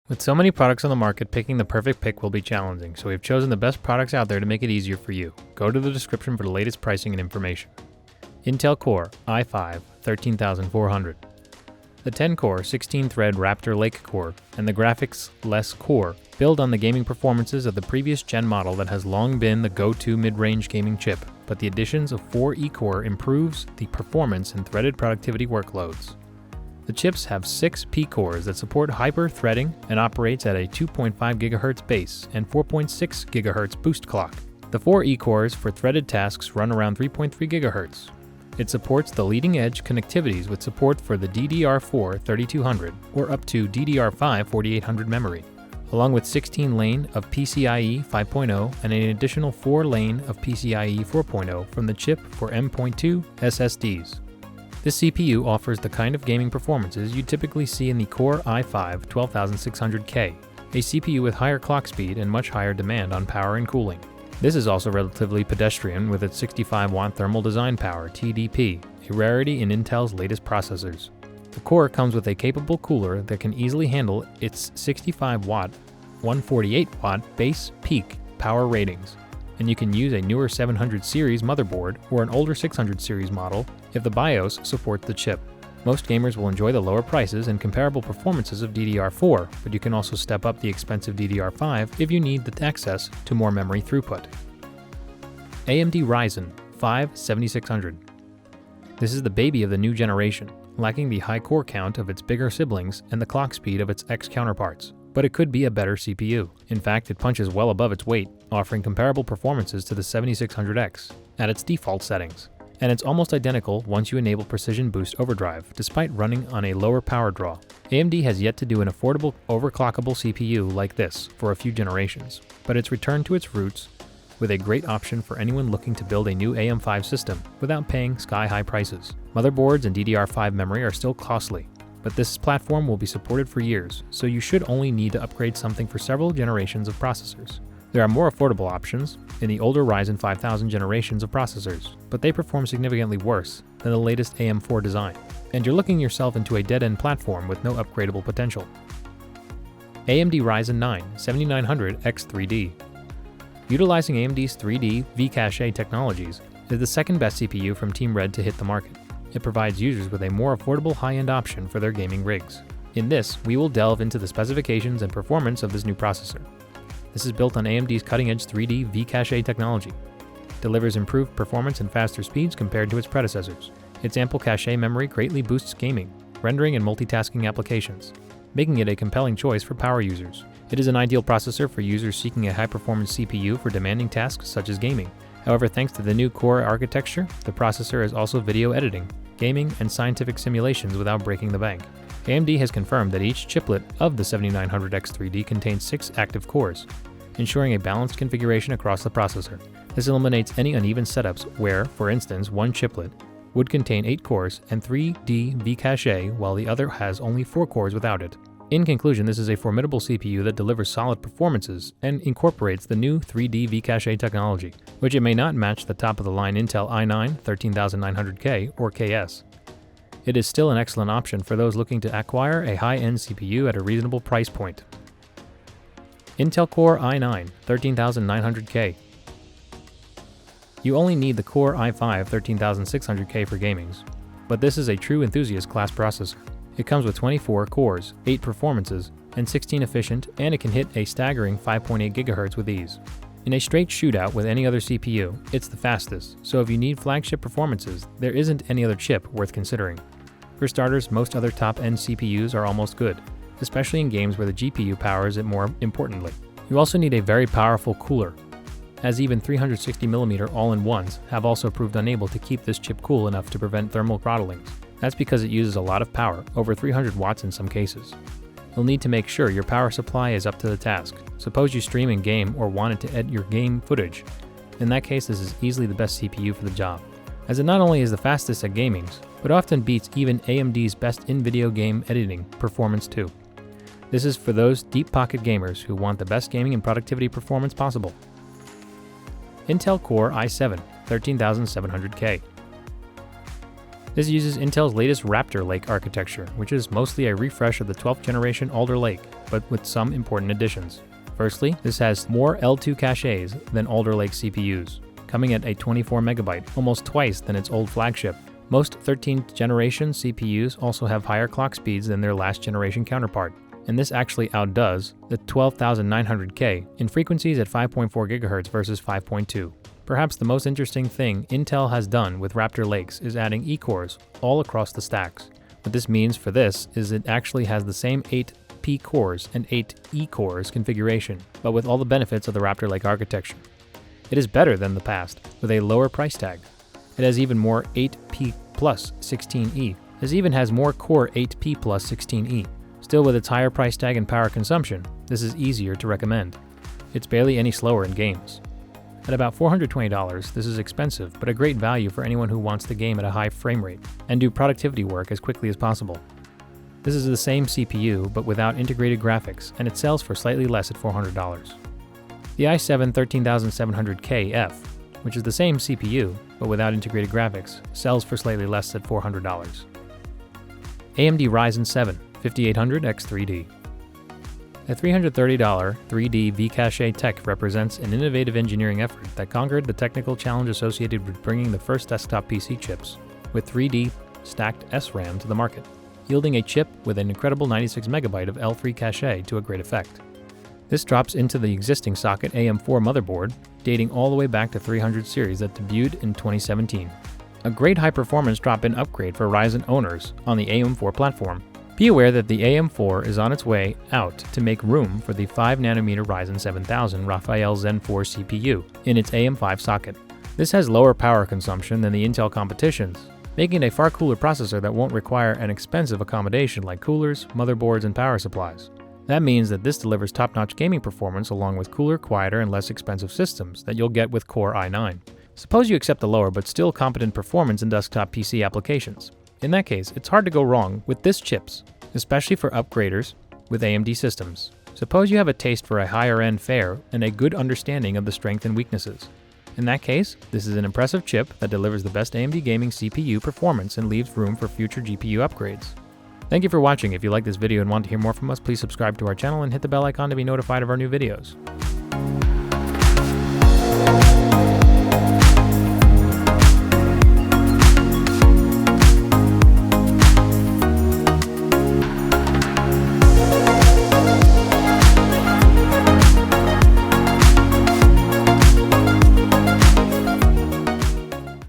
With so many products on the market, picking the perfect pick will be challenging, so we've chosen the best products out there to make it easier for you. Go to the description for the latest pricing and information. Intel Core i5 13400. The 10-core, 16-thread Raptor Lake Core and the graphics-less Core build on the gaming performances of the previous gen model that has long been the go-to mid-range gaming chip, but the additions of 4 E-core improves the performance in threaded productivity workloads. The chips have 6 P-cores that support hyper-threading and operates at a 2.5 GHz base and 4.6 GHz boost clock. The 4 E-cores for threaded tasks run around 3.3 GHz. It supports the leading-edge connectivities with support for the DDR4 3200 or up to DDR5 4800 memory, along with 16 lane of PCIe 5.0 and an additional 4 lane of PCIe 4.0 from the chip for M.2 SSDs. This CPU offers the kind of gaming performances you typically see in the Core i5 12600K, a CPU with higher clock speed and much higher demand on power and cooling. This is also relatively pedestrian with its 65-watt thermal design power (TDP), a rarity in Intel's latest processors. The Core comes with a capable cooler that can easily handle its 65-watt, 148-watt base peak power ratings, and you can use a newer 700 series motherboard or an older 600 series model if the BIOS supports the chip. Most gamers will enjoy the lower prices and comparable performances of DDR4, but you can also step up the expensive DDR5 if you need the access to more memory throughput. AMD Ryzen 5 7600. This is the baby of the new generation, lacking the high core count of its bigger siblings and the clock speed of its X-counterparts, but it could be a better CPU. In fact, it punches well above its weight, offering comparable performances to the 7600X at its default settings. And it's almost identical once you enable Precision Boost Overdrive, despite running on a lower power draw. AMD has yet to do an affordable, overclockable CPU like this for a few generations, but it's returned to its roots with a great option for anyone looking to build a new AM5 system without paying sky-high prices. Motherboards and DDR5 memory are still costly, but this platform will be supported for years, so you should only need to upgrade something for several generations of processors. There are more affordable options in the older Ryzen 5000 generations of processors, but they perform significantly worse than the latest AM4 design, and you're looking yourself into a dead-end platform with no upgradable potential. AMD Ryzen 9 7900X3D. Utilizing AMD's 3D V-Cache technologies is the second best CPU from Team Red to hit the market. It provides users with a more affordable high-end option for their gaming rigs. In this, we will delve into the specifications and performance of this new processor. This is built on AMD's cutting-edge 3D V-Cache technology. Delivers improved performance and faster speeds compared to its predecessors. Its ample cache memory greatly boosts gaming, rendering and multitasking applications, making it a compelling choice for power users. It is an ideal processor for users seeking a high-performance CPU for demanding tasks such as gaming. However, thanks to the new Core architecture, the processor is also video editing, gaming, and scientific simulations without breaking the bank. AMD has confirmed that each chiplet of the 7900X3D contains 6 active cores, ensuring a balanced configuration across the processor. This eliminates any uneven setups where, for instance, one chiplet would contain 8 cores and 3D V-Cache while the other has only 4 cores without it. In conclusion, this is a formidable CPU that delivers solid performances and incorporates the new 3D V-Cache technology, which it may not match the top-of-the-line Intel i9 13900K or KS. It is still an excellent option for those looking to acquire a high-end CPU at a reasonable price point. Intel Core i9 13900K. You only need the Core i5 13600K for gamings, but this is a true enthusiast class processor. It comes with 24 cores, 8 performances, and 16 efficient, and it can hit a staggering 5.8 GHz with ease. In a straight shootout with any other CPU, it's the fastest, so if you need flagship performances, there isn't any other chip worth considering. For starters, most other top-end CPUs are almost good, especially in games where the GPU powers it more importantly. You also need a very powerful cooler, as even 360mm all-in-ones have also proved unable to keep this chip cool enough to prevent thermal throttlings. That's because it uses a lot of power, over 300 watts in some cases. You'll need to make sure your power supply is up to the task. Suppose you stream in game or wanted to edit your game footage. In that case, this is easily the best CPU for the job, as it not only is the fastest at gamings, but often beats even AMD's best in-video game editing performance too. This is for those deep-pocket gamers who want the best gaming and productivity performance possible. Intel Core i7 13700K. This uses Intel's latest Raptor Lake architecture, which is mostly a refresh of the 12th generation Alder Lake. but with some important additions. Firstly, this has more L2 caches than older Lake CPUs, coming at a 24 MB, almost twice than its old flagship. Most 13th generation CPUs also have higher clock speeds than their last generation counterpart, and this actually outdoes the 12900K in frequencies at 5.4 GHz versus 5.2. Perhaps the most interesting thing Intel has done with Raptor Lakes is adding E-cores all across the stacks. What this means for this is it actually has the same 8 P cores and 8 E cores configuration, but with all the benefits of the Raptor Lake architecture. It is better than the past, with a lower price tag. It has even more 8P plus 16E. This even has more core 8P plus 16E. Still, with its higher price tag and power consumption, this is easier to recommend. It's barely any slower in games. At about $420, this is expensive, but a great value for anyone who wants to game at a high frame rate and do productivity work as quickly as possible. This is the same CPU, but without integrated graphics, and it sells for slightly less at $400. The i7 13700KF, which is the same CPU, but without integrated graphics, sells for slightly less at $400. AMD Ryzen 7 5800X3D. A $330 3D V-Cache tech represents an innovative engineering effort that conquered the technical challenge associated with bringing the first desktop PC chips with 3D stacked SRAM to the market, yielding a chip with an incredible 96 MB of L3 cache to a great effect. This drops into the existing socket AM4 motherboard, dating all the way back to 300 series that debuted in 2017. A great high-performance drop-in upgrade for Ryzen owners on the AM4 platform. Be aware that the AM4 is on its way out to make room for the 5nm Ryzen 7000 Raphael Zen 4 CPU in its AM5 socket. This has lower power consumption than the Intel competitions, making it a far cooler processor that won't require an expensive accommodation like coolers, motherboards, and power supplies. That means that this delivers top-notch gaming performance along with cooler, quieter, and less expensive systems that you'll get with Core i9. Suppose you accept the lower but still competent performance in desktop PC applications. In that case, it's hard to go wrong with this chips, especially for upgraders with AMD systems. Suppose you have a taste for a higher-end fare and a good understanding of the strengths and weaknesses. In that case, this is an impressive chip that delivers the best AMD gaming CPU performance and leaves room for future GPU upgrades. Thank you for watching. If you like this video and want to hear more from us, please subscribe to our channel and hit the bell icon to be notified of our new videos.